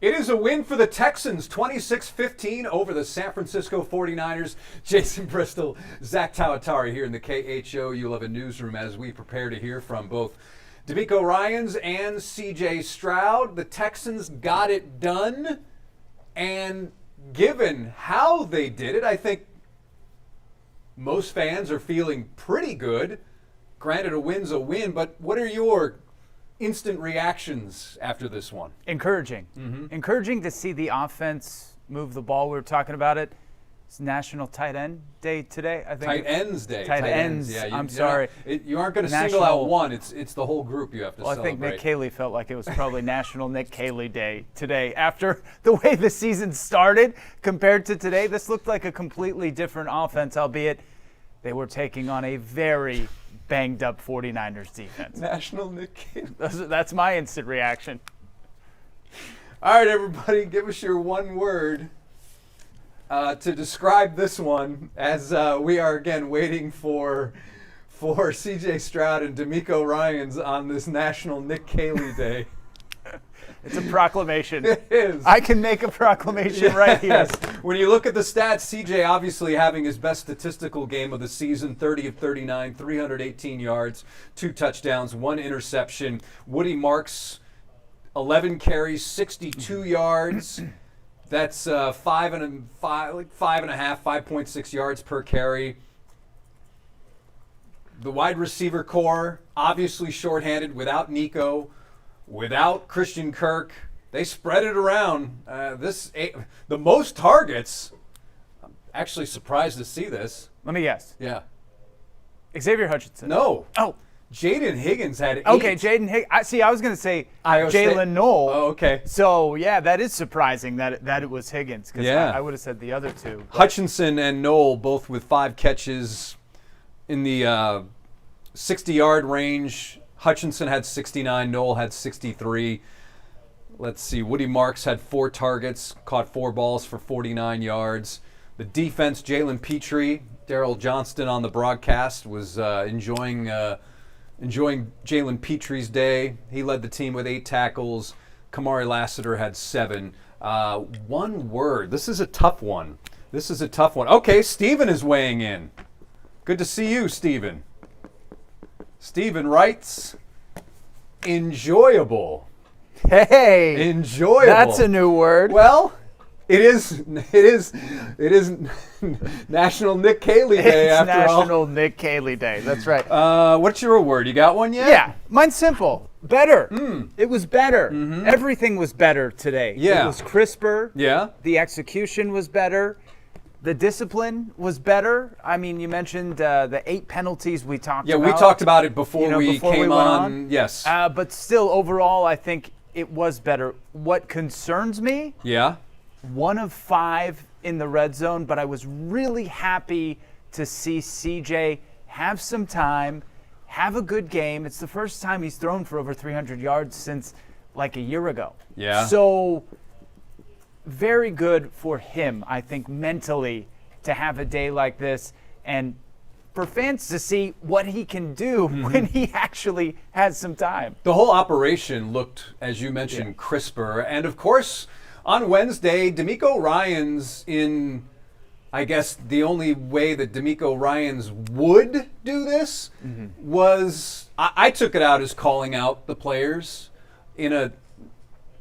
It is a win for the Texans, 26-15 over the San Francisco 49ers. Jason Bristol, Zack Tawatari here in the KHO U11 newsroom as we prepare to hear from both DeMeco Ryans and C.J. Stroud. The Texans got it done, and given how they did it, I think most fans are feeling pretty good. Granted, a win's a win, but what are your instant reactions after this one? Encouraging. Encouraging to see the offense move the ball. We were talking about it. It's National Tight End Day today, I think. Tight Ends Day. Tight ends. Yeah, I'm sorry. You aren't going to single out one. It's the whole group you have to celebrate. I think Nick Caley felt like it was probably National Nick Caley Day today. After the way the season started compared to today, this looked like a completely different offense, albeit they were taking on a very banged-up 49ers defense. National Nick Caley. That's my instant reaction. All right, everybody, give us your one word to describe this one as we are, again, waiting for C.J. Stroud and DeMeco Ryans on this National Nick Caley Day. It's a proclamation. It is. I can make a proclamation right here. When you look at the stats, CJ obviously having his best statistical game of the season, 30 of 39, 318 yards, 2 touchdowns, 1 interception. Woody Marks, 11 carries, 62 yards. That's 5.6 yards per carry. The wide receiver core, obviously shorthanded without Nico, without Christian Kirk. They spread it around. The most targets. I'm actually surprised to see this. Let me guess. Yeah. Xavier Hutchinson. No. Oh. Jaden Higgins had 8. Okay, Jaden Higgins. I was going to say Jalen Noel. Oh, okay. So, yeah, that is surprising that it was Higgins. Because I would have said the other two. But Hutchinson and Noel both with 5 catches in the 60-yard range. Hutchinson had 69. Noel had 63. Let's see. Woody Marks had 4 targets, caught 4 balls for 49 yards. The defense, Jalen Petrie, Daryl Johnston on the broadcast was enjoying Jalen Petrie's day. He led the team with 8 tackles. Kamari Lassiter had 7. One word. This is a tough one. Okay, Steven is weighing in. Good to see you, Steven. Steven writes, enjoyable. Hey, Enjoyable. that's a new word. Well, it is National Nick Caley Day it's after all. National Nick Caley Day. That's right. What's your word? You got one yet? Yeah, mine's simple. Better. It was better. Everything was better today. Yeah. It was crisper. Yeah. The execution was better. The discipline was better. I mean, you mentioned the 8 penalties we talked about. Yeah, we talked about it before we before came we went on. Yes. But still, overall, I think it was better. What concerns me, Yeah. 1 of 5 in the red zone, but I was really happy to see CJ have some time, have a good game. It's the first time he's thrown for over 300 yards since like a year ago. Yeah. So very good for him, I think, mentally to have a day like this and for fans to see what he can do when he actually has some time. The whole operation looked, as you mentioned, crisper. And, of course, on Wednesday, DeMeco Ryans, in, I guess, the only way that DeMeco Ryans would do this was, I took it out as calling out the players in a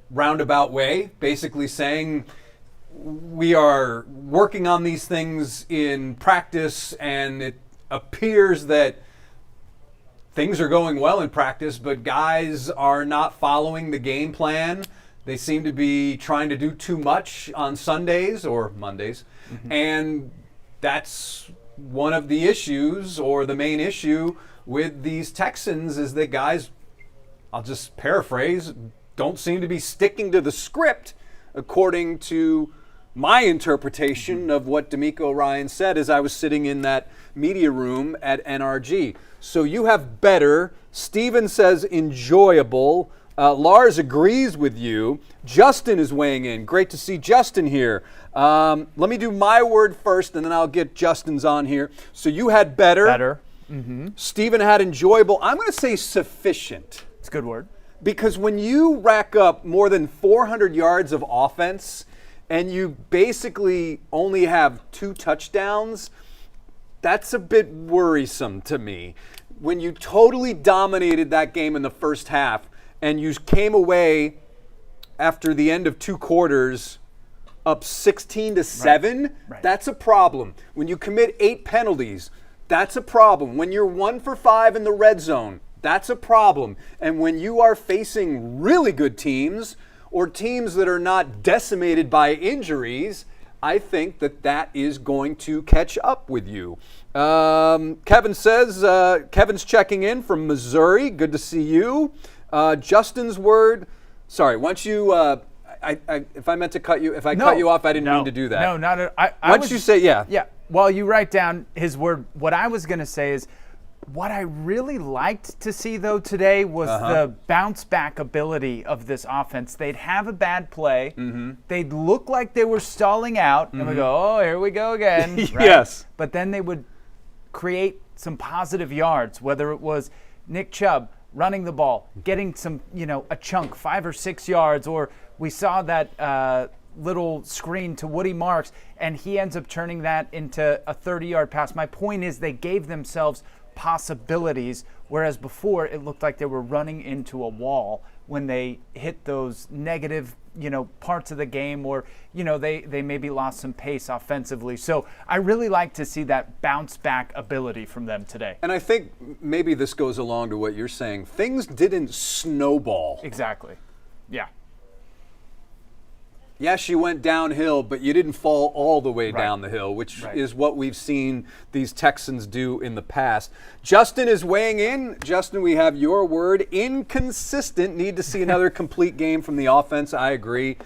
roundabout way, basically saying we are working on these things in practice and it appears that things are going well in practice, but guys are not following the game plan. They seem to be trying to do too much on Sundays or Mondays, and that's one of the issues, or the main issue with these Texans, is that guys, I'll just paraphrase, don't seem to be sticking to the script according to my interpretation of what DeMeco Ryans said as I was sitting in that media room at NRG. So you have better. Steven says enjoyable. Lars agrees with you. Justin is weighing in. Great to see Justin here. Let me do my word first, and then I'll get Justin's on here. So you had better. Better. Steven had enjoyable. I'm going to say sufficient. It's a good word. Because when you rack up more than 400 yards of offense and you basically only have 2 touchdowns, that's a bit worrisome to me. When you totally dominated that game in the first half and you came away after the end of 2 quarters up 16-7, Right. that's a problem. When you commit 8 penalties, that's a problem. When you're 1 for 5 in the red zone, that's a problem. And when you are facing really good teams or teams that are not decimated by injuries, I think that is going to catch up with you. Kevin says, Kevin's checking in from Missouri. Good to see you. Justin's word. Sorry, once you, if I meant to cut you, if I cut you off, I didn't mean to do that. No, not at all. Once you say, yeah. Yeah, while you write down his word, what I was going to say is, what I really liked to see, though, today was the bounce-back ability of this offense. They'd have a bad play. They'd look like they were stalling out, and we go, oh, here we go again. Right? Yes. But then they would create some positive yards, whether it was Nick Chubb running the ball, getting some, a chunk, 5 or 6 yards, or we saw that little screen to Woody Marks, and he ends up turning that into a 30-yard pass. My point is they gave themselves possibilities, whereas before it looked like they were running into a wall when they hit those negative, parts of the game, or, they maybe lost some pace offensively. So I really like to see that bounce back ability from them today. And I think maybe this goes along to what you're saying. Things didn't snowball. Exactly. Yeah. Yes, you went downhill, but you didn't fall all the way down the hill, which Right. is what we've seen these Texans do in the past. Justin is weighing in. Justin, we have your word. Inconsistent. Need to see another complete game from the offense. I agree.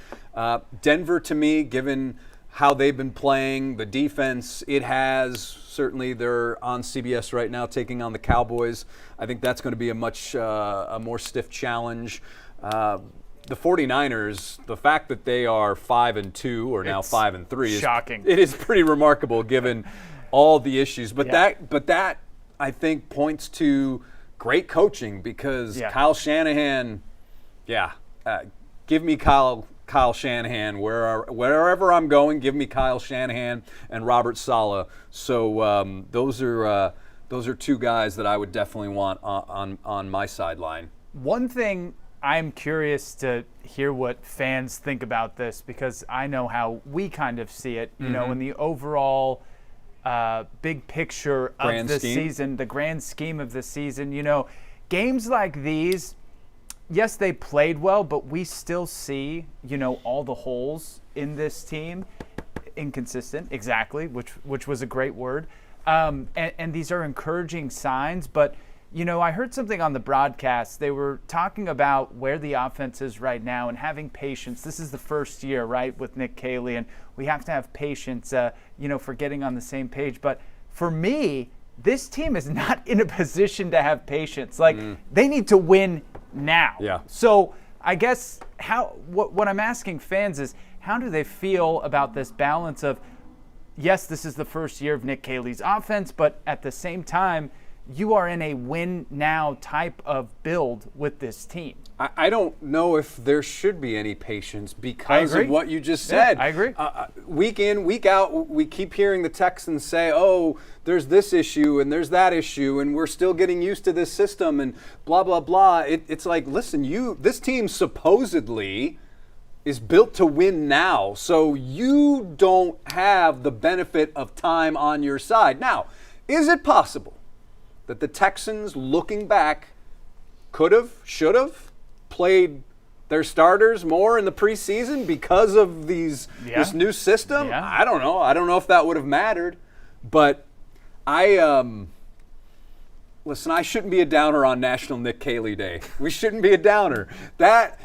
Denver, to me, given how they've been playing, the defense it has, certainly they're on CBS right now taking on the Cowboys. I think that's going to be a much a more stiff challenge. The 49ers, the fact that they are 5-2 or now 5-3 is shocking. It is pretty remarkable given all the issues. But that I think points to great coaching because Kyle Shanahan, give me Kyle Shanahan wherever I'm going. Give me Kyle Shanahan and Robert Saleh. So those are 2 guys that I would definitely want on my sideline. One thing I'm curious to hear what fans think about this because I know how we kind of see it, in the overall big picture of the season, the grand scheme of the season. Games like these, yes, they played well, but we still see, all the holes in this team. Inconsistent, exactly, which was a great word. And these are encouraging signs, but I heard something on the broadcast. They were talking about where the offense is right now and having patience. This is the first year, right, with Nick Caley, and we have to have patience, for getting on the same page. But for me, this team is not in a position to have patience. Like, they need to win now. Yeah. So I guess what I'm asking fans is, how do they feel about this balance of, yes, this is the first year of Nick Caley's offense, but at the same time, you are in a win-now type of build with this team. I don't know if there should be any patience because of what you just said. Yeah, I agree. Week in, week out, we keep hearing the Texans say, oh, there's this issue and there's that issue and we're still getting used to this system and blah, blah, blah. It's like, listen, this team supposedly is built to win now, so you don't have the benefit of time on your side. Now, is it possible that the Texans, looking back, could have, should have played their starters more in the preseason because of this new system? Yeah. I don't know. I don't know if that would have mattered. But listen, I shouldn't be a downer on National Nick Caley Day. We shouldn't be a downer. That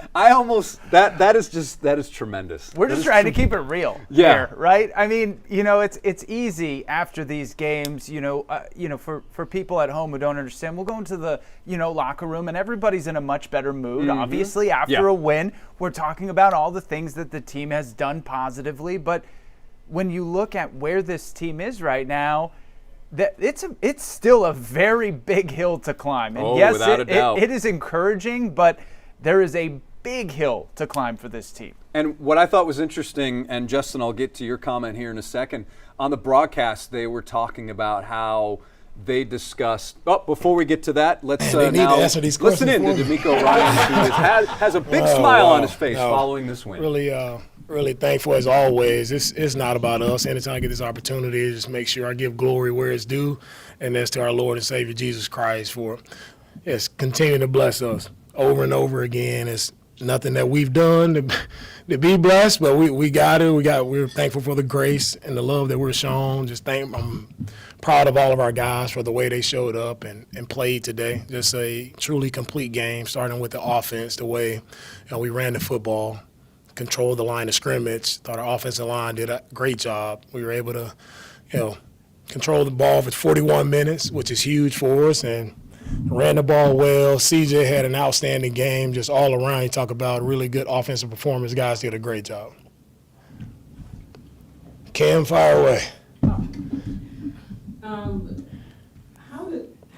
is tremendous. We're just trying to keep it real here, right? I mean, it's easy after these games, for people at home who don't understand, we'll go into the, locker room and everybody's in a much better mood. Obviously, after a win, we're talking about all the things that the team has done positively. But when you look at where this team is right now, it's still a very big hill to climb. And yes, without a doubt. It is encouraging, but there is a big hill to climb for this team. And what I thought was interesting, and Justin, I'll get to your comment here in a second, on the broadcast they were talking about how they discussed. Oh, before we get to that, let's now listen in to DeMeco Ryans, who has a big smile on his face following this win. Really thankful as always. It's not about us. Anytime I get this opportunity, just make sure I give glory where it's due, and that's to our Lord and Savior Jesus Christ for continuing to bless us over and over again. It's nothing that we've done to be blessed, but we got it. We're thankful for the grace and the love that we're shown. I'm proud of all of our guys for the way they showed up and played today. Just a truly complete game, starting with the offense, the way we ran the football, controlled the line of scrimmage. Thought our offensive line did a great job. We were able to, control the ball for 41 minutes, which is huge for us, and ran the ball well. C.J. had an outstanding game just all around. You talk about really good offensive performance. Guys did a great job. Cam, fire away.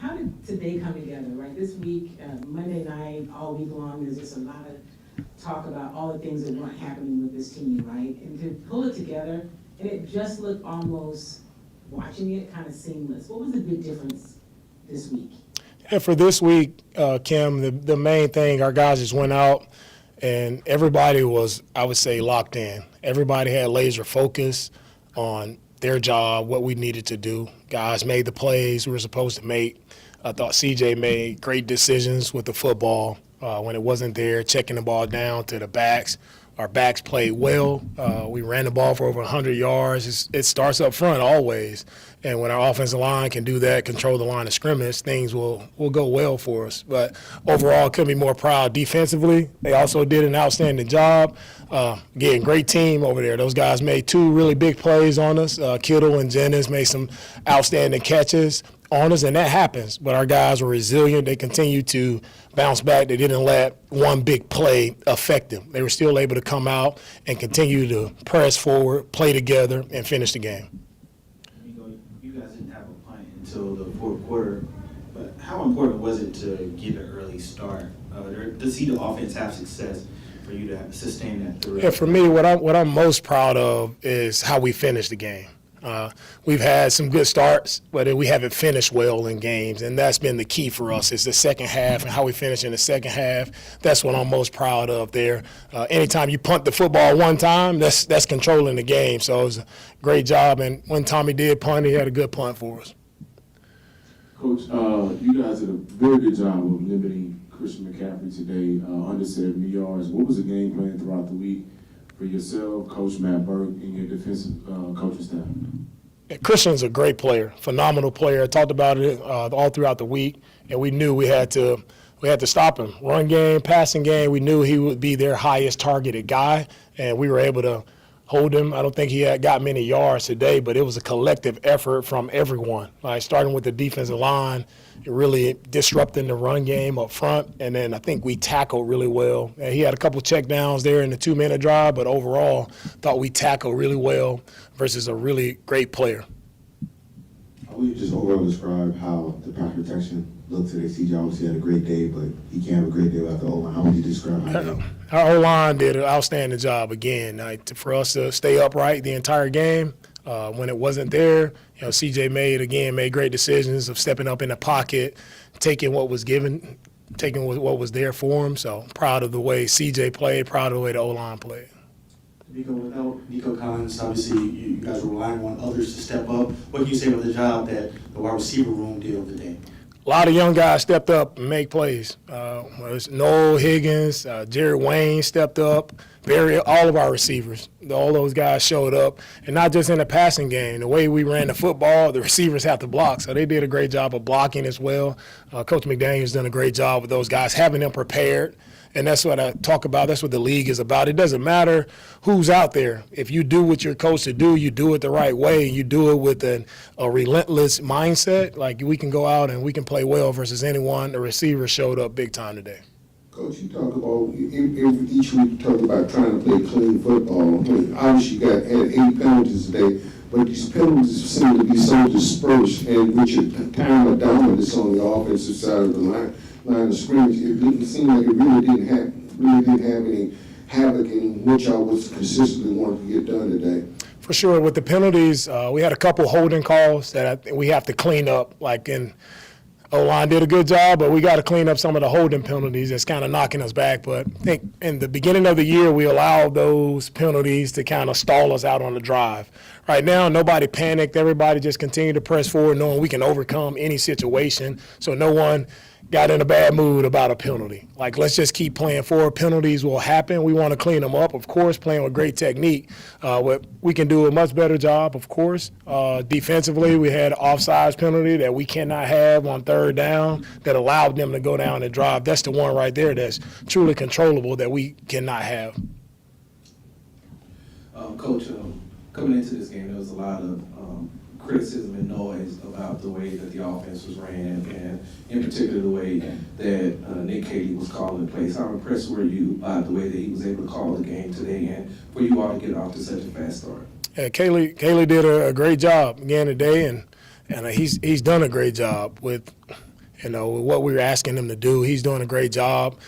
How did today come together, right? This week, Monday night, all week long, there's just a lot of talk about all the things that weren't happening with this team, right? And to pull it together, and it just looked almost, watching it, kind of seamless. What was the big difference this week? And for this week, Kim, the main thing, our guys just went out and everybody was, I would say, locked in. Everybody had laser focus on their job, what we needed to do. Guys made the plays we were supposed to make. I thought CJ made great decisions with the football when it wasn't there, checking the ball down to the backs. Our backs played well. We ran the ball for over 100 yards. It starts up front always. And when our offensive line can do that, control the line of scrimmage, things will go well for us. But overall, couldn't be more proud. Defensively, they also did an outstanding job. Again, great team over there. Those guys made 2 really big plays on us. Kittle and Jennings made some outstanding catches on us, and that happens. But our guys were resilient. They continued to bounce back. They didn't let one big play affect them. They were still able to come out and continue to press forward, play together, and finish the game. You guys didn't have a punt until the fourth quarter, but how important was it to get an early start? To see the offense have success for you to sustain that through? Yeah, for me, what I'm most proud of is how we finished the game. We've had some good starts, but we haven't finished well in games, and that's been the key for us is the second half and how we finish in the second half. That's what I'm most proud of there. Anytime you punt the football one time, that's controlling the game. So it was a great job, and when Tommy did punt, he had a good punt for us. Coach, you guys did a very good job of limiting Christian McCaffrey today, under 70 yards. What was the game plan throughout the week for yourself, Coach Matt Burke, and your defensive coaching staff? Christian's a great player, phenomenal player. I talked about it all throughout the week, and we knew we had to stop him. Run game, passing game, we knew he would be their highest targeted guy, and we were able to hold him. I don't think he had got many yards today, but it was a collective effort from everyone, starting with the defensive line, really disrupting the run game up front, and then I think we tackled really well. And he had a couple check downs there in the 2-minute drive, but overall thought we tackled really well versus a really great player. How would you just overall describe how the pass protection looked today? CJ obviously had a great day, but he can't have a great day without the O-line. How would you describe how Our O-line did an outstanding job again. For us to stay upright the entire game, when it wasn't there, CJ made great decisions of stepping up in the pocket, taking what was given, taking what was there for him. So proud of the way CJ played, proud of the way the O-line played. DeMeco, without Nico Collins, obviously you guys were relying on others to step up. What can you say about the job that the wide receiver room did on the day? A lot of young guys stepped up and make plays. Noel Higgins, Jared Wayne stepped up. All of our receivers, all those guys showed up, and not just in the passing game. The way we ran the football, the receivers have to block, so they did a great job of blocking as well. Coach McDaniel's done a great job with those guys, having them prepared, and that's what I talk about. That's what the league is about. It doesn't matter who's out there. If you do what you're coached to do, you do it the right way, and you do it with a relentless mindset, like we can go out and we can play well versus anyone. The receivers showed up big time today. Coach, you talk about, each week you talk about trying to play clean football. I mean, obviously you had 8 penalties today, but these penalties seem to be so dispersed, and with your time of dominance on the offensive side of the line of scrimmage, it didn't seem like it really didn't have any havoc in what y'all was consistently wanting to get done today. For sure, with the penalties, we had a couple holding calls that we have to clean up. Like O-line did a good job, but we got to clean up some of the holding penalties that's kind of knocking us back. But I think in the beginning of the year, we allowed those penalties to kind of stall us out on the drive. Right now, nobody panicked. Everybody just continued to press forward, knowing we can overcome any situation. So no one got in a bad mood about a penalty. Like, let's just keep playing forward. Penalties will happen. We want to clean them up, of course, playing with great technique. We can do a much better job, of course. Defensively, we had an offsides penalty that we cannot have on third down that allowed them to go down and drive. That's the one right there that's truly controllable that we cannot have. Coach, coming into this game, there was a lot of criticism and noise about the way that the offense was ran, and in particular the way that Nick Caley was calling plays. How impressed were you by the way that he was able to call the game today, and for you all to get off to such a fast start? Yeah, Caley did a great job again today, and he's done a great job with what we were asking him to do. He's doing a great job.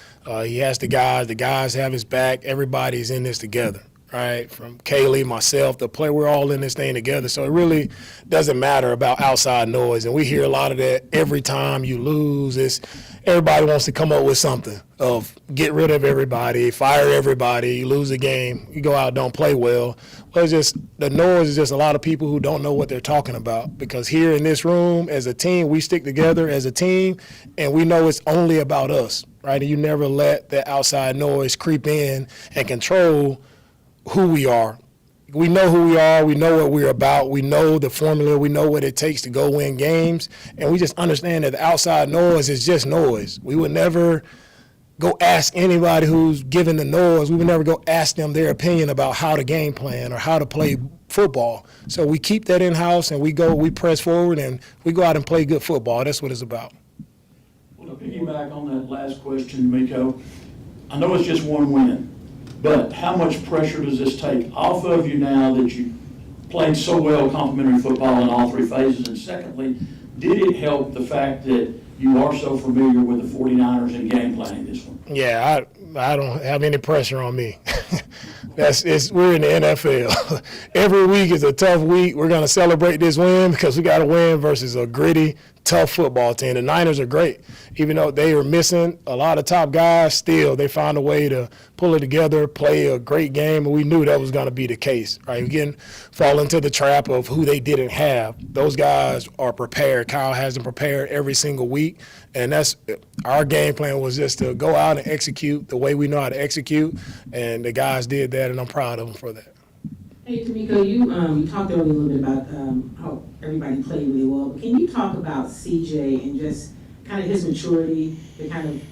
He has the guys have his back. Everybody's in this together. Right, from Kaylee, myself, the player, we're all in this thing together. So it really doesn't matter about outside noise. And we hear a lot of that every time you lose. Everybody wants to come up with something of get rid of everybody, fire everybody, you lose a game, you go out, don't play well. Well, it's just the noise is just a lot of people who don't know what they're talking about. Because here in this room, as a team, we stick together as a team, and we know it's only about us, right? And you never let that outside noise creep in and control who we are. We know who we are. We know what we're about. We know the formula. We know what it takes to go win games. And we just understand that the outside noise is just noise. We would never go ask anybody who's giving the noise. We would never go ask them their opinion about how to game plan or how to play football. So we keep that in-house, and we press forward, and we go out and play good football. That's what it's about. Well, to piggyback on that last question, DeMeco, I know it's just one win. But how much pressure does this take off of you now that you played so well complementary football in all three phases? And secondly, did it help the fact that you are so familiar with the 49ers and game planning this one? Yeah, I don't have any pressure on me. We're in the NFL. Every week is a tough week. We're going to celebrate this win because we got to win versus a gritty, tough football team. The Niners are great. Even though they were missing a lot of top guys, still they found a way to pull it together, play a great game, and we knew that was going to be the case. Right? Again, fall into the trap of who they didn't have. Those guys are prepared. Kyle has them prepared every single week, and that's our game plan was just to go out and execute the way we know how to execute, and the guys did that, and I'm proud of them for that. Hey, DeMeco, you talked earlier a little bit about how everybody played really well, but can you talk about C.J. and just kind of his maturity, the kind of,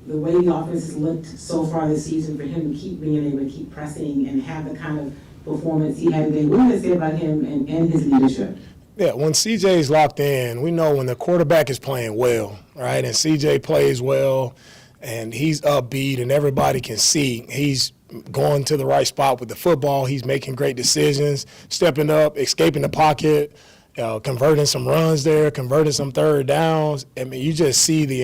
the way the offense has looked so far this season for him to keep being able to keep pressing and have the kind of performance he had today? What do you say about him and his leadership? Yeah, when CJ's locked in, we know when the quarterback is playing well, right? And CJ plays well, and he's upbeat, and everybody can see he's going to the right spot with the football. He's making great decisions, stepping up, escaping the pocket, converting some runs there, converting some third downs. I mean, you just see the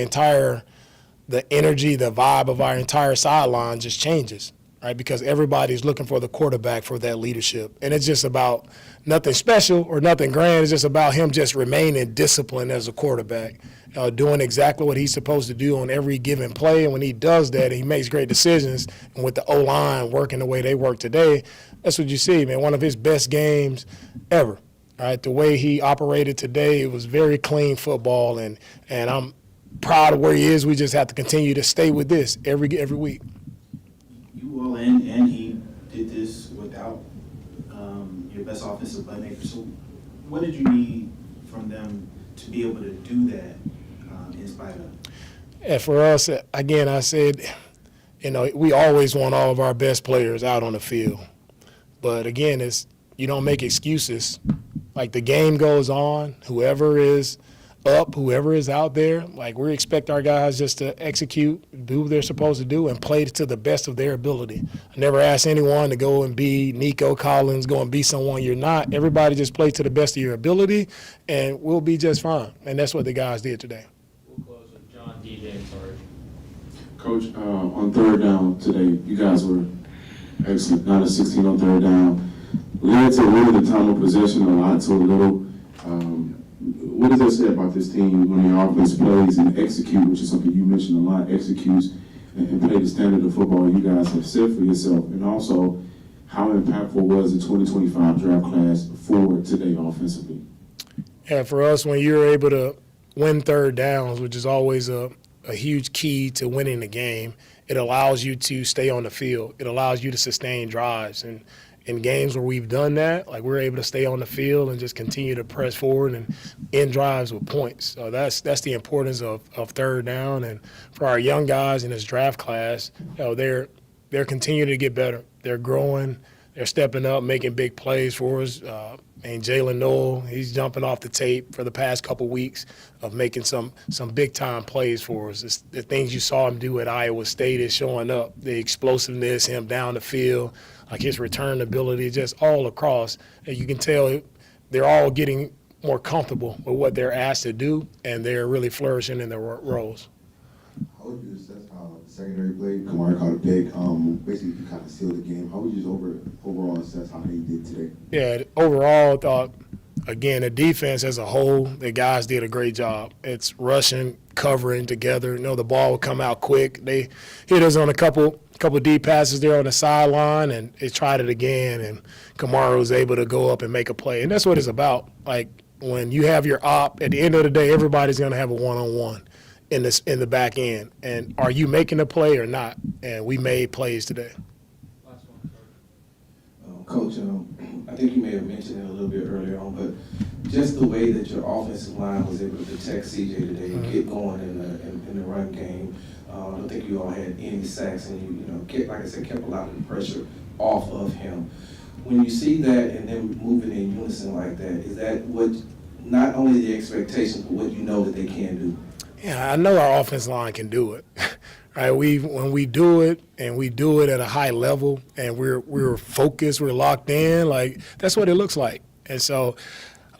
energy, the vibe of our entire sideline just changes, right? Because everybody's looking for the quarterback for that leadership. And it's just about nothing special or nothing grand. It's just about him just remaining disciplined as a quarterback, doing exactly what he's supposed to do on every given play. And when he does that, he makes great decisions. And with the O-line working the way they work today, that's what you see, man. One of his best games ever, right? The way he operated today, it was very clean football. And I'm proud of where he is. We just have to continue to stay with this every week. You all and he did this without your best offensive playmaker. So what did you need from them to be able to do that in spite of? Yeah, for us, again, I said, we always want all of our best players out on the field. But again, you don't make excuses. Like the game goes on, whoever is up, whoever is out there. Like, we expect our guys just to execute, do what they're supposed to do, and play to the best of their ability. I never ask anyone to go and be Nico Collins, go and be someone you're not. Everybody just play to the best of your ability, and we'll be just fine. And that's what the guys did today. We'll close with John, DJ, and Sarge. Coach, on third down today, you guys were excellent. 9 of 16 on third down. Led to really the time of possession, a lot to a little. What does that say about this team when the offense plays and execute, which is something you mentioned a lot, executes and play the standard of football you guys have set for yourself? And also, how impactful was the 2025 draft class for today offensively? Yeah, for us, when you're able to win third downs, which is always a huge key to winning the game, it allows you to stay on the field. It allows you to sustain drives. And in games where we've done that, like, we're able to stay on the field and just continue to press forward and end drives with points. So that's the importance of third down. And for our young guys in this draft class, they're continuing to get better. They're growing. They're stepping up, making big plays for us. And Jalen Noel, he's jumping off the tape for the past couple weeks of making some big-time plays for us. It's the things you saw him do at Iowa State is showing up, the explosiveness, him down the field, like his return ability, just all across. And you can tell they're all getting more comfortable with what they're asked to do, and they're really flourishing in their roles. How would you assess how the secondary played? Kamara caught a pick. Basically, kind of sealed the game. How would you overall assess how they did today? Yeah, overall, I thought, again, the defense as a whole, the guys did a great job. It's rushing, covering together. The ball would come out quick. They hit us on a couple deep passes there on the sideline, and they tried it again, and Kamara was able to go up and make a play. And that's what it's about. Like, when you have your op, at the end of the day, everybody's going to have a one-on-one in the back end. And are you making a play or not? And we made plays today. Last one, Sarge. Coach, I think you may have mentioned it a little bit earlier on, but just the way that your offensive line was able to protect C.J. today and get going in the run game. I don't think you all had any sacks, and you like I said, kept a lot of the pressure off of him. When you see that and then moving in unison like that, is that what not only the expectations, but what you know that they can do? Yeah, I know our offense line can do it. Right? When we do it, and we do it at a high level, and we're focused, we're locked in, like, that's what it looks like. And so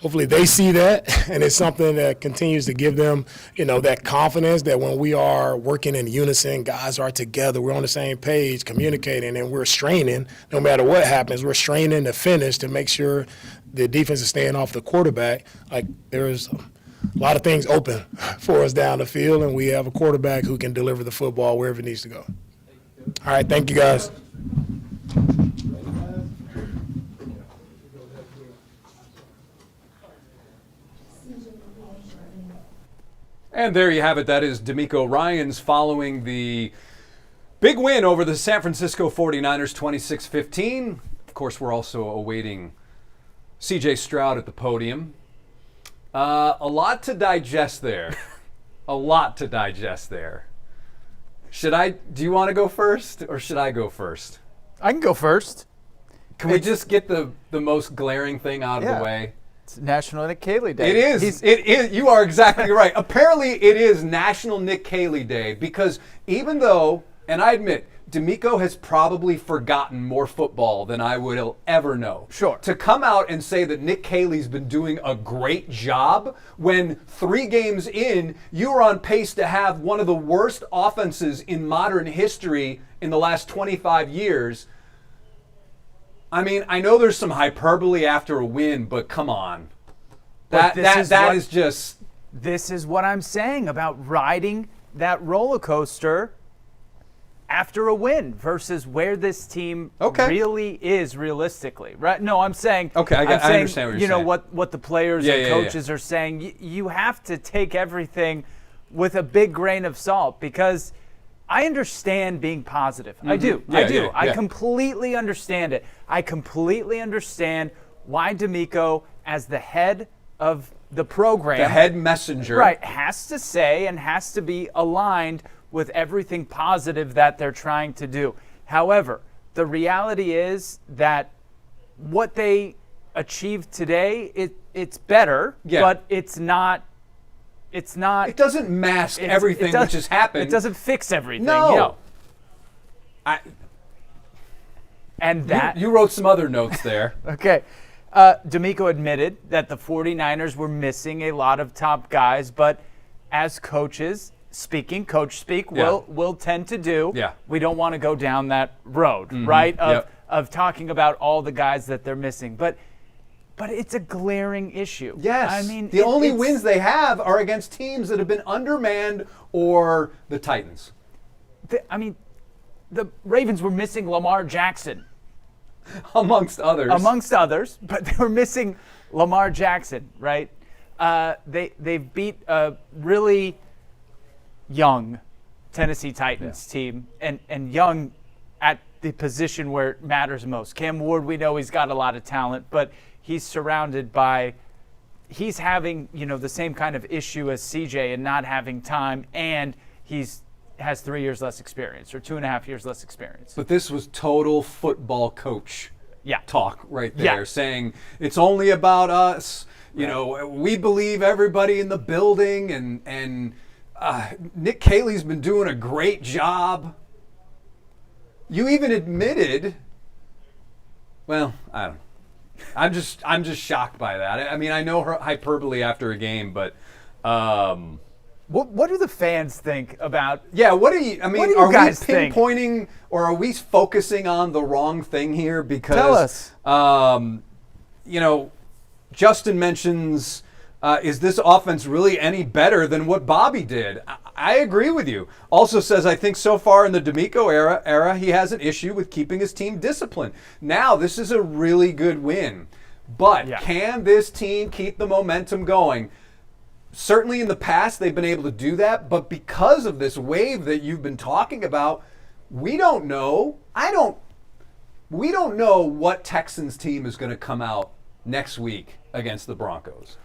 hopefully they see that, and it's something that continues to give them, that confidence that when we are working in unison, guys are together, we're on the same page, communicating, and we're straining. No matter what happens, we're straining to finish to make sure the defense is staying off the quarterback. Like, there's a lot of things open for us down the field, and we have a quarterback who can deliver the football wherever it needs to go. All right, thank you, guys. And there you have it. That is DeMeco Ryans following the big win over the San Francisco 49ers, 26-15. Of course, we're also awaiting C.J. Stroud at the podium. A lot to digest there. A lot to digest there. Do you want to go first, or should I go first? I can go first. Can we just get the most glaring thing out of the way? It's National Nick Caley Day. It is. It is. You are exactly right. Apparently, it is National Nick Caley Day because even though, and I admit, DeMeco has probably forgotten more football than I would ever know. Sure. To come out and say that Nick Caley's been doing a great job when 3 games in, you are on pace to have one of the worst offenses in modern history in the last 25 years. I mean, I know there's some hyperbole after a win, but come on. This is what I'm saying about riding that roller coaster after a win versus where this team really is realistically, right? No, I'm saying. Okay, I understand what you're saying. What the players and coaches are saying. You have to take everything with a big grain of salt because I understand being positive. Mm-hmm. I do. I completely understand it. I completely understand why DeMeco, as the head of the program, the head messenger, right, has to say and has to be aligned with everything positive that they're trying to do. However, the reality is that what they achieved today, it's better, but it's not it's not. It doesn't mask everything which has happened. It doesn't fix everything. No. And that you wrote some other notes there. Okay. DeMeco admitted that the 49ers were missing a lot of top guys, but as coaches, coach speak, will tend to do. Yeah. We don't want to go down that road, right? Of talking about all the guys that they're missing. But it's a glaring issue. Yes. I mean, the only wins they have are against teams that have been undermanned or the Titans. The Ravens were missing Lamar Jackson. Amongst others. But they were missing Lamar Jackson, right? They've beat a really young Tennessee Titans team, and young at the position where it matters most. Cam Ward, we know he's got a lot of talent, but he's surrounded by he's having, the same kind of issue as CJ and not having time, and has 3 years less experience or 2.5 years less experience. But this was total football coach talk right there, Yeah. saying it's only about us. We believe everybody in the building, and Nick Caley's been doing a great job. You even admitted. Well, I don't know. I'm just shocked by that. I mean, I know her hyperbole after a game, but. What do the fans think about? Yeah, what do you guys we pinpointing or are we focusing on the wrong thing here? Because Tell us. Justin mentions, is this offense really any better than what Bobby did? I agree with you. Also says, I think so far in the DeMeco era, he has an issue with keeping his team disciplined. Now, this is a really good win. But can this team keep the momentum going? Certainly in the past, they've been able to do that, but because of this wave that you've been talking about, we don't know. We don't know what Texans team is going to come out next week against the Broncos.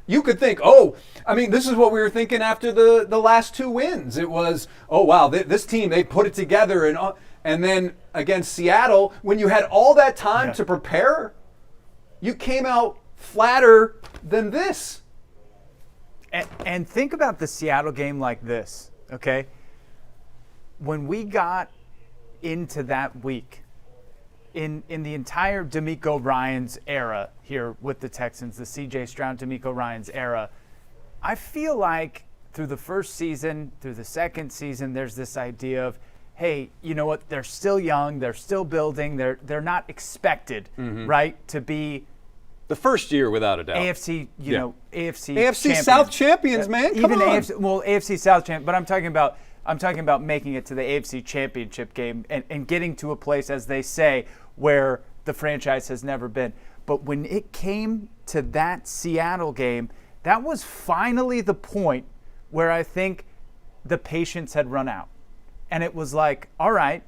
You could think, this is what we were thinking after the last two wins. It was, wow, this team, they put it together, and then against Seattle, when you had all that time to prepare, you came out flatter than this. And think about the Seattle game like this, okay? When we got into that week, in the entire DeMeco Ryans era here with the Texans, the C.J. Stroud, DeMeco Ryans era, I feel like through the first season, through the second season, there's this idea of, hey, you know what? They're still young. They're still building. They're not expected, right, to be the first year, without a doubt. AFC, AFC champions. South champions, man. Come Even on. AFC South champ. But I'm talking about making it to the AFC Championship game and getting to a place, as they say, where the franchise has never been. But when it came to that Seattle game, that was finally the point where I think the patience had run out. And it was like, all right,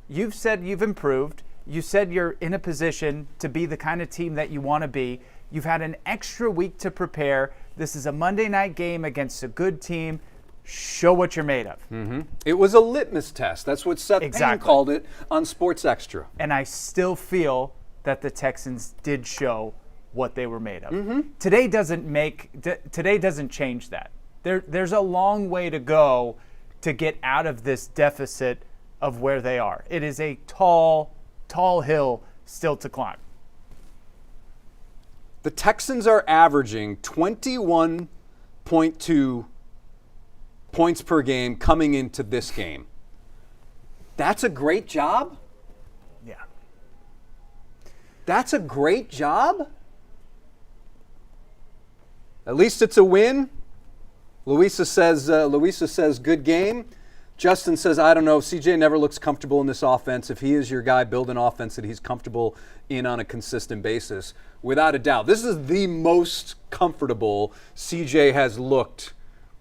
you've said you've improved. You said you're in a position to be the kind of team that you want to be. You've had an extra week to prepare. This is a Monday night game against a good team. Show what you're made of. Mm-hmm. It was a litmus test. That's what Seth Payne called it on Sports Extra. And I still feel that the Texans did show what they were made of. Mm-hmm. Today doesn't change that. There's a long way to go to get out of this deficit of where they are. It is a tall hill still to climb. The Texans are averaging 21.2 points per game coming into this game. That's a great job? Yeah. That's a great job? At least it's a win. Louisa says good game. Justin says, I don't know, CJ never looks comfortable in this offense. If he is your guy, build an offense that he's comfortable in on a consistent basis. Without a doubt. This is the most comfortable CJ has looked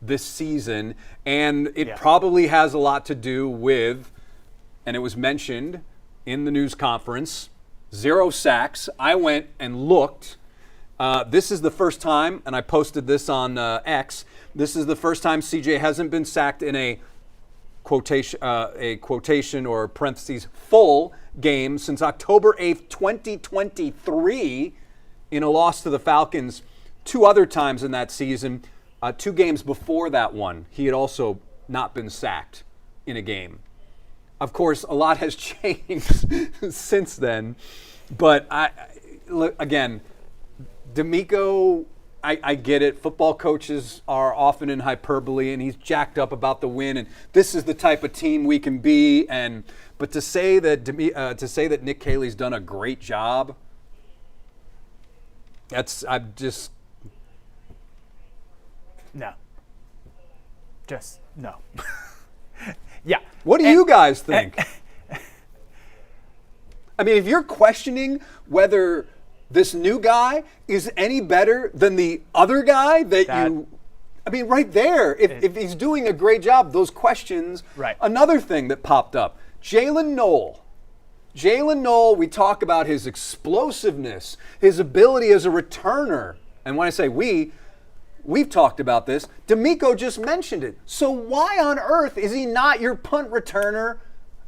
this season, and it probably has a lot to do with, and it was mentioned in the news conference, 0 sacks. I went and looked. This is the first time, and I posted this on X, this is the first time CJ hasn't been sacked in a quotation or parentheses full game since October 8th, 2023 in a loss to the Falcons. 2 other times in that season. 2 games before that one, he had also not been sacked in a game. Of course, a lot has changed since then. But look, again, DeMeco, I get it. Football coaches are often in hyperbole, and he's jacked up about the win. And this is the type of team we can be. But to say that Nick Caley's done a great job, I'm just No. Just no. Yeah. What do you guys think? I mean, if you're questioning whether this new guy is any better than the other guy right there, if he's doing a great job, those questions. Right. Another thing that popped up, Jalen Noel, we talk about his explosiveness, his ability as a returner. And when I say we've talked about this. DeMeco just mentioned it. So why on earth is he not your punt returner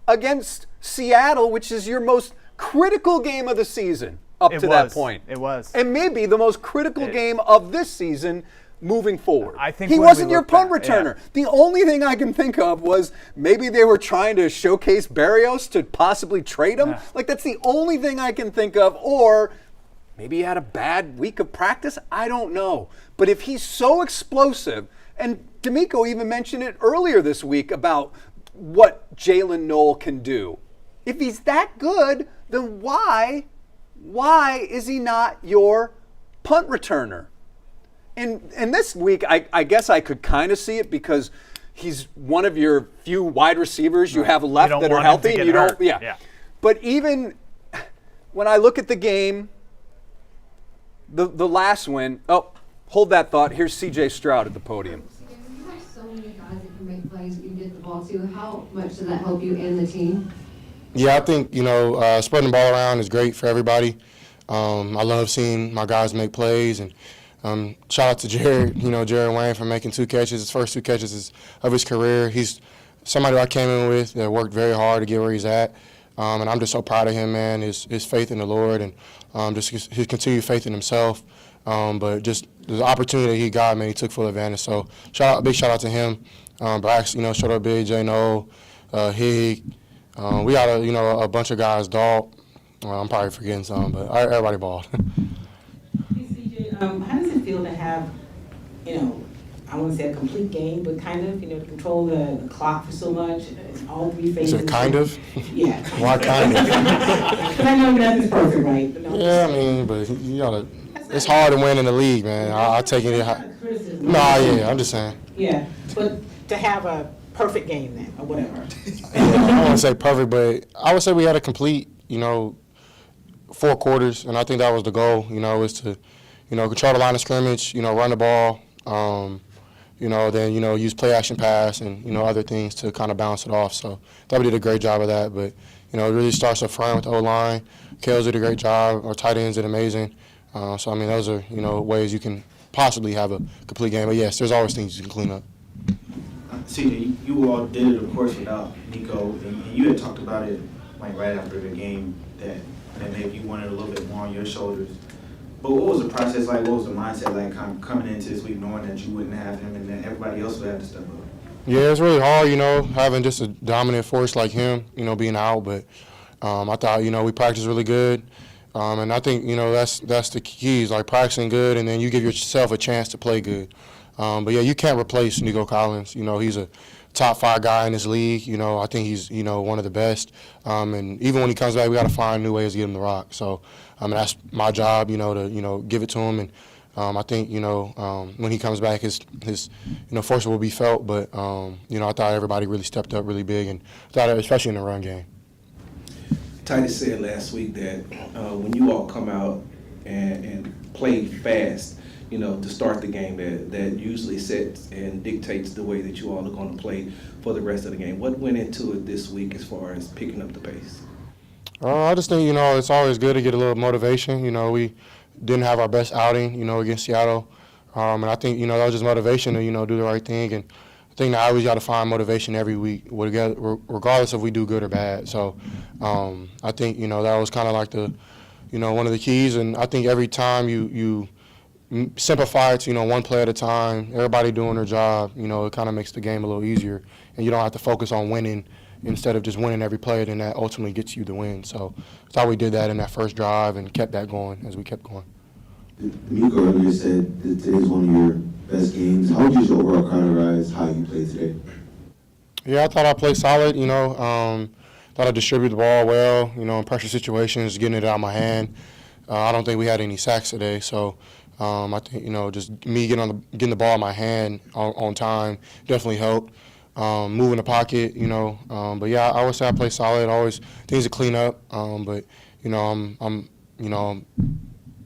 against Seattle, which is your most critical game of the season up to that point? It was. And maybe the most critical game of this season moving forward. I think he when wasn't we your look punt back, returner. yeah. The only thing I can think of was maybe they were trying to showcase Berrios to possibly trade him. Yeah. Like, that's the only thing I can think of. Or maybe he had a bad week of practice. I don't know. But if he's so explosive, and DeMeco even mentioned it earlier this week about what Jalen Noel can do. If he's that good, then why is he not your punt returner? And this week, I guess I could kind of see it because he's one of your few wide receivers you have left that are healthy. And you don't, yeah. But even when I look at the game, the last win. Oh, hold that thought. Here's C.J. Stroud at the podium. You have so many guys that can make plays that you get the ball to. How much does that help you and the team? Yeah, I think, spreading the ball around is great for everybody. I love seeing my guys make plays. And shout out to Jared, Jared Wayne for making 2 catches. His first 2 catches of his career. He's somebody I came in with that worked very hard to get where he's at. And I'm just so proud of him, man, his faith in the Lord and just his continued faith in himself. But just the opportunity that he got, man, he took full advantage. So big shout out to him. But shout out Big J. Noel, Hig. We got a bunch of guys, Dalt. I'm probably forgetting some, but everybody balled. Hey, CJ, how does it feel to have, I won't say a complete game, but kind of, to control the clock for so much, all 3 phases? Is it kind of? Yeah. Why kind of? Because I know nothing's perfect, right? Yeah, I mean, but it's hard to win in the league, man. I'll take it. I'm just saying. Yeah, but to have a perfect game then, or whatever. I don't want to say perfect, but I would say we had a complete, 4 quarters, and I think that was the goal, is to, control the line of scrimmage, run the ball, then, use play action pass and, other things to kind of bounce it off. So I thought we did a great job of that, but, it really starts up front with the O-line. Kales did a great job. Our tight ends did amazing. So, I mean, those are, ways you can possibly have a complete game. But, yes, there's always things you can clean up. CJ, you all did it, of course, without Nico, and you had talked about it right after the game that maybe you wanted a little bit more on your shoulders. But what was the process like? What was the mindset like kind of coming into this week knowing that you wouldn't have him and that everybody else would have to step up? Yeah, it's really hard, having just a dominant force like him, being out. But I thought, we practiced really good. And I think, that's the keys, like practicing good, and then you give yourself a chance to play good. But, yeah, you can't replace Nico Collins. He's a top 5 guy in this league. I think he's, one of the best. And even when he comes back, we got to find new ways to get him the rock. So, that's my job, to, give it to him. And I think, when he comes back, his force will be felt. But, I thought everybody really stepped up really big, and thought, especially in the run game. Titus said last week that when you all come out and play fast, to start the game, that usually sets and dictates the way that you all are going to play for the rest of the game. What went into it this week as far as picking up the pace? I just think, it's always good to get a little motivation. We didn't have our best outing, against Seattle. And I think, that was just motivation to, do the right thing. And I think that I always got to find motivation every week, regardless if we do good or bad. So I think, that was kind of like the, one of the keys. And I think every time you simplify it to, one play at a time, everybody doing their job, it kind of makes the game a little easier. And you don't have to focus on winning instead of just winning every play, then that ultimately gets you the win. So I thought we did that in that first drive and kept that going as we kept going. DeMeco earlier said that today's one of your best games. How would you just overall characterize how you played today? Yeah, I thought I played solid, thought I distributed the ball well, in pressure situations, getting it out of my hand. I don't think we had any sacks today, so I think, just me getting the ball in my hand on time definitely helped. Moving the pocket, but yeah, I would say I play solid. Always things to clean up, but I'm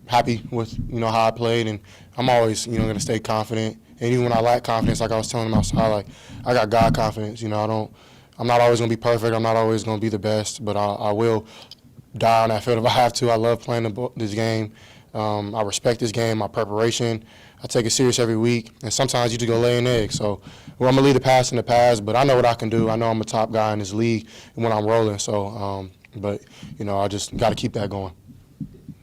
happy with how I played, and I'm always going to stay confident. And even when I lack confidence, like I was telling them outside, like I got God confidence. I'm not always going to be perfect. I'm not always going to be the best, but I will die on that field if I have to. I love playing this game. I respect this game, my preparation. I take it serious every week, and sometimes you just go lay an egg. So, I'm going to leave the past in the past, but I know what I can do. I know I'm a top guy in this league when I'm rolling. So, I just got to keep that going.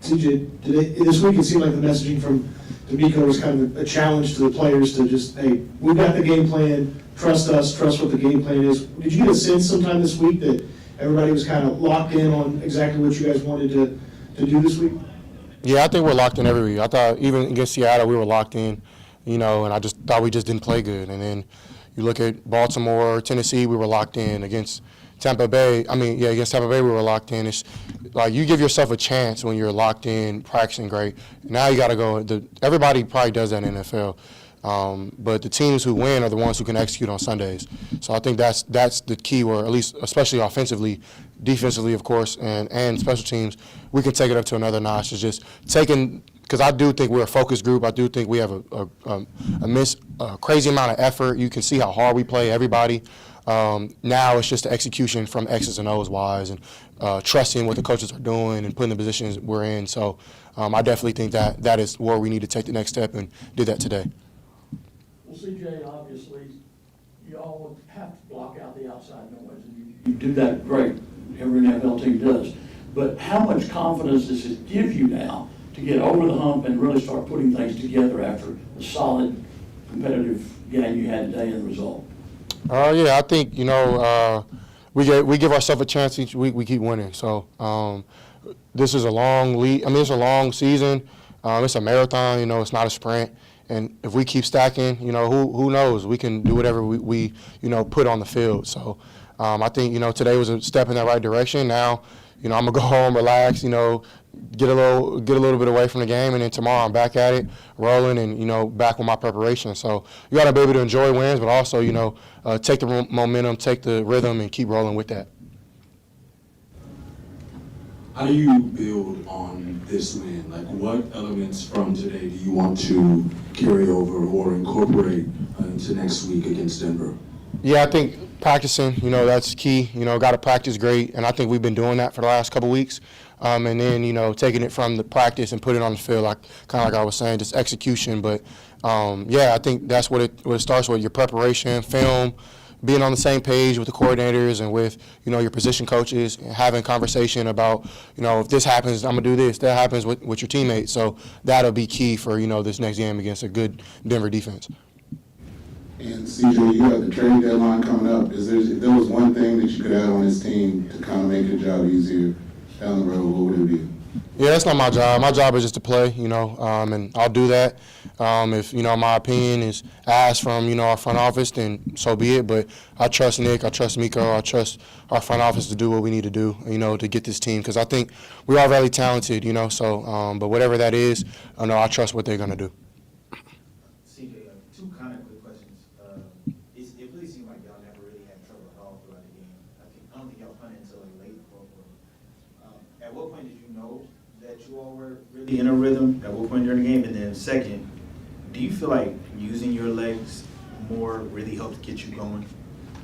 CJ, this week it seemed like the messaging from DeMeco was kind of a challenge to the players to just, hey, we've got the game plan, trust us, trust what the game plan is. Did you get a sense sometime this week that everybody was kind of locked in on exactly what you guys wanted to do this week? Yeah, I think we're locked in every week. I thought even against Seattle we were locked in, and I just thought we just didn't play good. And then you look at Baltimore, Tennessee, we were locked in. Against Tampa Bay, against Tampa Bay we were locked in. It's like you give yourself a chance when you're locked in, practicing great. Now you got to go. Everybody probably does that in the NFL. But the teams who win are the ones who can execute on Sundays. So I think that's the key, where at least, especially offensively, defensively, of course, and special teams, we can take it up to another notch. It's just taking, because I do think we're a focused group. I do think we have a crazy amount of effort. You can see how hard we play, everybody. Now it's just the execution from X's and O's wise, and trusting what the coaches are doing and putting the positions we're in. So I definitely think that is where we need to take the next step, and did that today. Well, CJ, obviously, you all have to block out the outside noise, and you do that great. Every NFL team does. But how much confidence does it give you now to get over the hump and really start putting things together after a solid competitive game you had today and the result? Yeah, I think, we give ourselves a chance each week. We keep winning. So this is a long league. It's a long season. It's a marathon. It's not a sprint. And if we keep stacking, who knows? We can do whatever we put on the field. So I think, today was a step in that right direction. Now, I'm gonna go home, relax, get a little bit away from the game, and then tomorrow I'm back at it, rolling, and back with my preparation. So you gotta be able to enjoy wins, but also take the momentum, take the rhythm, and keep rolling with that. How do you build on this win? Like, what elements from today do you want to carry over or incorporate into next week against Denver? Yeah, I think practicing, that's key. Got to practice great, and I think we've been doing that for the last couple weeks. And then, taking it from the practice and putting it on the field, like I was saying, just execution. But I think that's what it starts with: your preparation, film, being on the same page with the coordinators and with your position coaches, and having conversation about if this happens, I'm gonna do this. That happens with your teammates. So that'll be key for this next game against a good Denver defense. And CJ, you have the trade deadline coming up. If there was one thing that you could add on this team to kind of make your job easier down the road, what would it be? Yeah, that's not my job. My job is just to play, and I'll do that. If, my opinion is asked from, our front office, then so be it. But I trust Nick, I trust DeMeco, I trust our front office to do what we need to do, to get this team. Because I think we are very talented, so, but whatever that is, I trust what they're going to do. CJ, two kind of quick questions. It really seemed like y'all never really had trouble at all throughout the game. I don't think y'all punted until late in the fourth quarter. At what point did you know that you all were really in a rhythm? At what point during the game? And then second, do you feel like using your legs more really helped get you going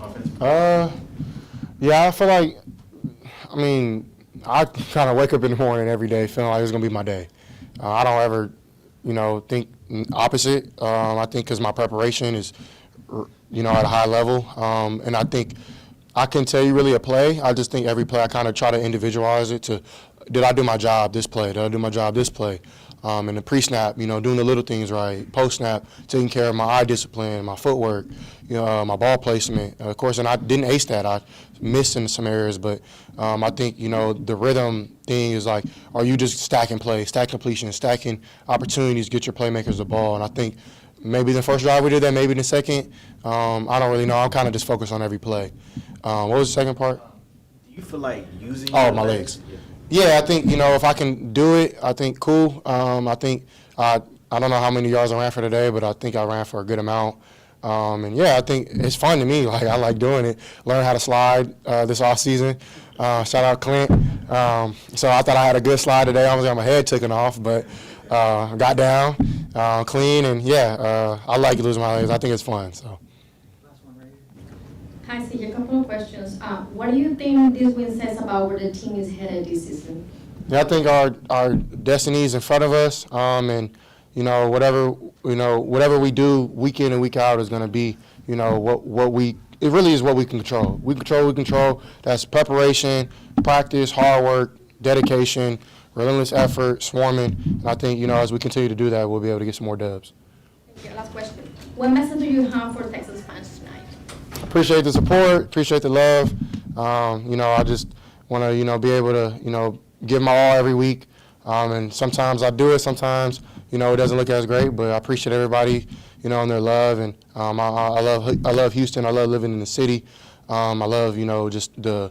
offensively? Yeah, I feel like, I kind of wake up in the morning every day feeling like it's going to be my day. I don't ever, think opposite. I think because my preparation is, at a high level. And I think I can tell you really a play. I just think every play I kind of try to individualize it to did I do my job this play? Did I do my job this play? And the pre-snap, doing the little things right. Post-snap, taking care of my eye discipline, my footwork, my ball placement. Of course, and I didn't ace that. I missed in some areas, but I think, the rhythm thing is like, are you just stacking plays, stack completion, stacking opportunities, get your playmakers the ball? And I think maybe the first drive we did that, maybe the second. I don't really know. I'm kind of just focused on every play. What was the second part? Do you feel like using my legs. Yeah, I think, if I can do it, I think cool. I think I don't know how many yards I ran for today, but I think I ran for a good amount. And yeah, I think it's fun to me. Like, I like doing it. Learn how to slide this off season. Shout out Clint. So I thought I had a good slide today. I almost got my head taken off, but got down clean. And yeah, I like losing my legs. I think it's fun. So. Hi, CJ, a couple of questions. What do you think this win says about where the team is headed this season? Yeah, I think our destiny is in front of us, and whatever we do week in and week out is going to be it really is what we can control. We control. That's preparation, practice, hard work, dedication, relentless effort, swarming, and I think as we continue to do that, we'll be able to get some more dubs. Thank you. Last question. What message do you have for Texas fans tonight? Appreciate the support, appreciate the love. I just want to, be able to, give my all every week. And sometimes I do it, sometimes, it doesn't look as great, but I appreciate everybody, and their love. And I love Houston. I love living in the city. I love, just the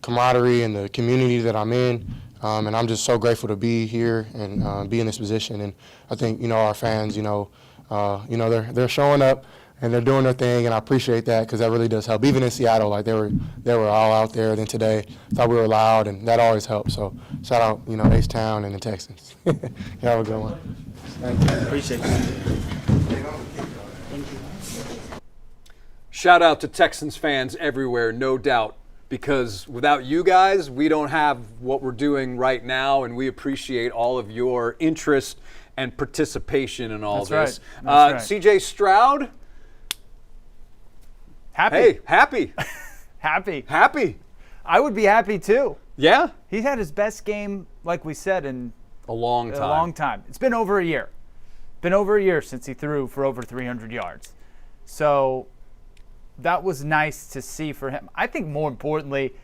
camaraderie and the community that I'm in. And I'm just so grateful to be here and be in this position. And I think, our fans, they're showing up. And they're doing their thing, and I appreciate that because that really does help. Even in Seattle, like they were all out there. Then today, thought we were loud, and that always helps. So shout out, H-Town and the Texans. You have a good one. Thank you. Appreciate you. Shout out to Texans fans everywhere, no doubt, because without you guys, we don't have what we're doing right now, and we appreciate all of your interest and participation in all this. Right. That's C.J. Stroud. Happy. Hey, happy. Happy. I would be happy too. Yeah. He's had his best game, like we said, in a long time. It's been over a year. Been over a year since he threw for over 300 yards. So that was nice to see for him. I think more importantly,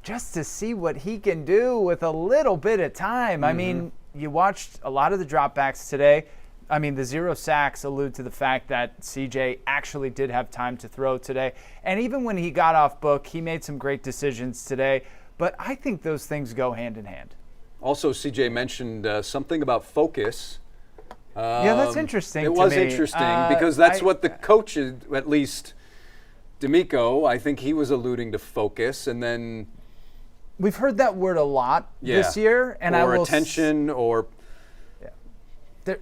just to see what he can do with a little bit of time. I mean, you watched a lot of the dropbacks today. I mean, the 0 sacks allude to the fact that CJ actually did have time to throw today. And even when he got off book, he made some great decisions today. But I think those things go hand in hand. Also, CJ mentioned something about focus. Yeah, that's interesting. It was interesting because that's what the coaches, at least DeMeco, I think he was alluding to focus. And then we've heard that word a lot this year. And attention or...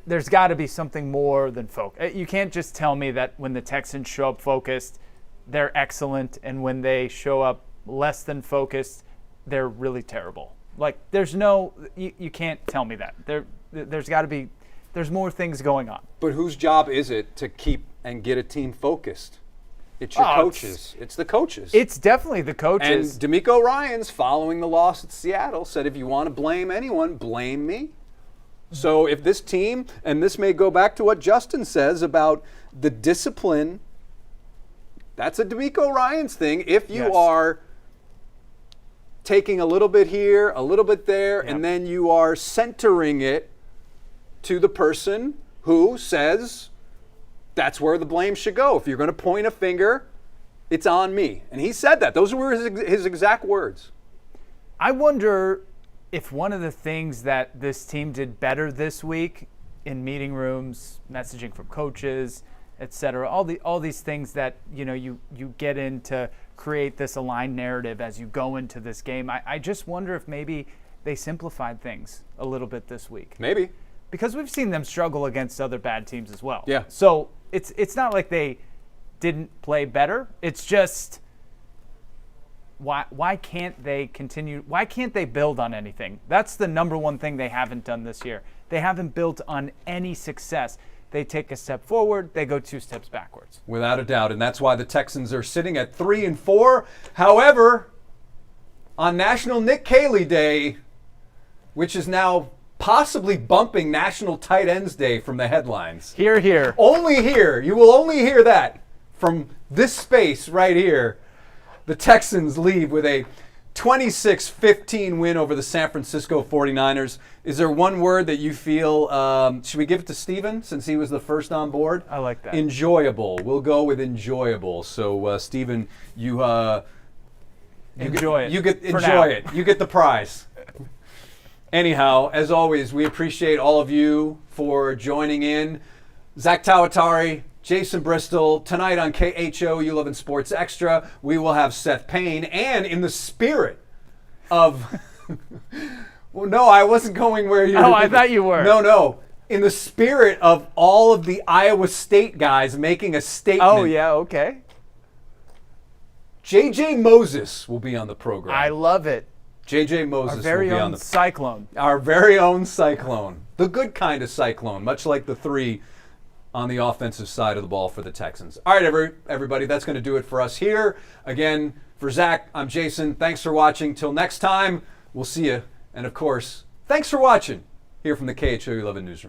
There's got to be something more than focus. You can't just tell me that when the Texans show up focused, they're excellent, and when they show up less than focused, they're really terrible. Like, you can't tell me that. There's got to be, there's more things going on. But whose job is it to keep and get a team focused? It's your coaches. It's the coaches. It's definitely the coaches. And DeMeco Ryans, following the loss at Seattle, said, if you want to blame anyone, blame me. So if this team, and this may go back to what Justin says about the discipline, that's a DeMeco Ryans thing. If you are taking a little bit here, a little bit there, and then you are centering it to the person who says that's where the blame should go. If you're going to point a finger, it's on me. And he said that. Those were his exact words. I wonder if one of the things that this team did better this week in meeting rooms, messaging from coaches, et cetera, all these things that you get in to create this aligned narrative as you go into this game. I just wonder if maybe they simplified things a little bit this week. Maybe. Because we've seen them struggle against other bad teams as well. Yeah. So it's not like they didn't play better. It's just why can't they continue? Why can't they build on anything? That's the number one thing they haven't done this year. They haven't built on any success. They take a step forward, they go 2 steps backwards. Without a doubt, and that's why the Texans are sitting at 3-4. However, on National Nick Caley Day, which is now possibly bumping National Tight Ends Day from the headlines. Hear, hear. Only here. You will only hear that from this space right here. The Texans leave with a 26-15 win over the San Francisco 49ers. Is there one word that you feel, should we give it to Steven since he was the first on board? I like that. Enjoyable. We'll go with enjoyable. So, Steven, you Enjoy it. You get for enjoy now. it. You get the prize. Anyhow, as always, we appreciate all of you for joining in. Zack Tawatari, Jason Bristol. Tonight on KHO U11 Sports Extra, we will have Seth Payne. And in the spirit of... well, no, I wasn't going where you Oh, I thought you were. No. In the spirit of all of the Iowa State guys making a statement. Oh, yeah, okay. J.J. Moses will be on the program. I love it. J.J. Moses Our very will be on own the Cyclone. Our very own Cyclone. The good kind of Cyclone, much like the three on the offensive side of the ball for the Texans. All right, everybody, that's going to do it for us here. Again, for Zach, I'm Jason. Thanks for watching. Till next time, we'll see you. And, of course, thanks for watching here from the KHO 11 Newsroom.